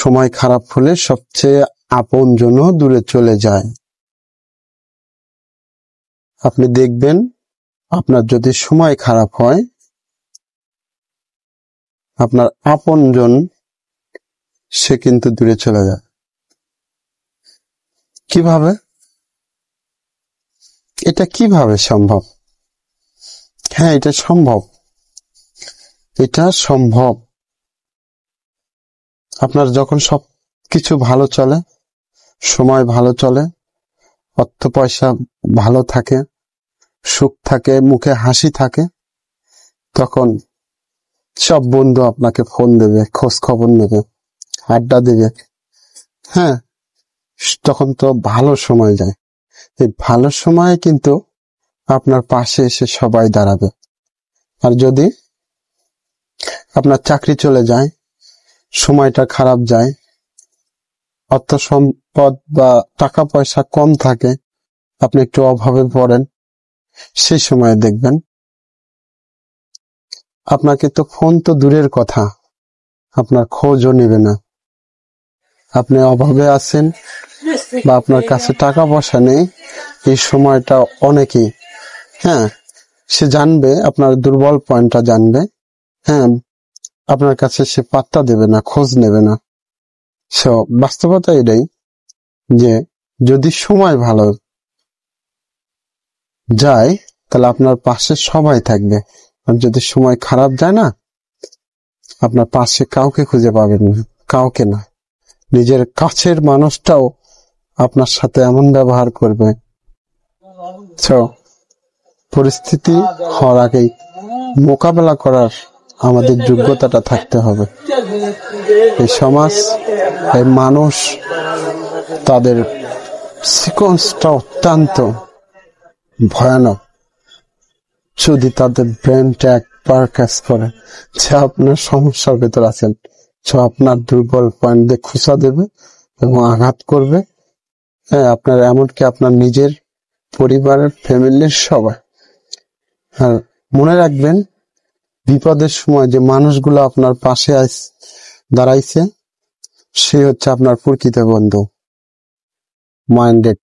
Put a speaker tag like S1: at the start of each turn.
S1: সময় খারাপ হলে সবচেয়ে আপনজনও দূরে চলে যায়। আপনি দেখবেন আপনার যদি সময় খারাপ হয়, আপনার আপনজন সে কিন্তু দূরে চলে যায়। কিভাবে? এটা কিভাবে সম্ভব? হ্যাঁ, এটা সম্ভব। এটা সম্ভব। আপনার যখন সবকিছু ভালো চলে, সময় ভালো চলে, অর্থ পয়সা ভালো থাকে, সুখ থাকে, মুখে হাসি থাকে, তখন সব বন্ধু আপনাকে ফোন দেবে, খোঁজ খবর নেবে, আড্ডা দেবে। হ্যাঁ, তখন তো ভালো সময় যায়। এই ভালো সময়ে কিন্তু আপনার পাশে এসে সবাই দাঁড়াবে। আর যদি আপনার চাকরি চলে যায়, সময়টা খারাপ যায়, অর্থ সম্পদ বা টাকা পয়সা কম থাকে, আপনি একটু অভাবে পড়েন, সেই সময় দেখবেন আপনাকে তো ফোন তো দূরের কথা, আপনার খোঁজও নেবে না। আপনি অভাবে আছেন বা আপনার কাছে টাকা পয়সা নেই, এই সময়টা অনেকেই, হ্যাঁ, সে জানবে, আপনার দুর্বল পয়েন্টটা জানবে, হ্যাঁ, আপনার কাছে সে পাত্তা দেবে না, খোঁজ নেবে না। বাস্তবতা এটাই যে যদি সময় ভালো যায় তাহলে আপনার পাশে সবাই থাকবে, আর যদি সময় খারাপ যায় না, আপনার পাশে কাউকে খুঁজে পাবেন না, কাউকে না। নিজের কাছের মানুষটাও আপনার সাথে এমন ব্যবহার করবে। পরিস্থিতি হওয়ার আগেই মোকাবেলা করার আমাদের যোগ্যতাটা থাকতে হবে। এই সমাজ, এই মানুষ, তাদের সিকোয়েন্সটা অত্যন্ত ভয়ানক। যদি তাদের ব্রেনটা একবার কাজ করে যে আপনার সমস্যার ভেতর আছেন, আপনার দুর্বল পয়েন্ট দিয়ে খুঁচা দেবে এবং আঘাত করবে। হ্যাঁ, আপনার এমনকি আপনার নিজের পরিবারের, ফ্যামিলির সবাই। আর মনে রাখবেন, বিপদের সময় যে মানুষগুলো আপনার পাশে দাঁড়াইছে, সে হচ্ছে আপনার প্রকৃত বন্ধু। মাইন্ডেড।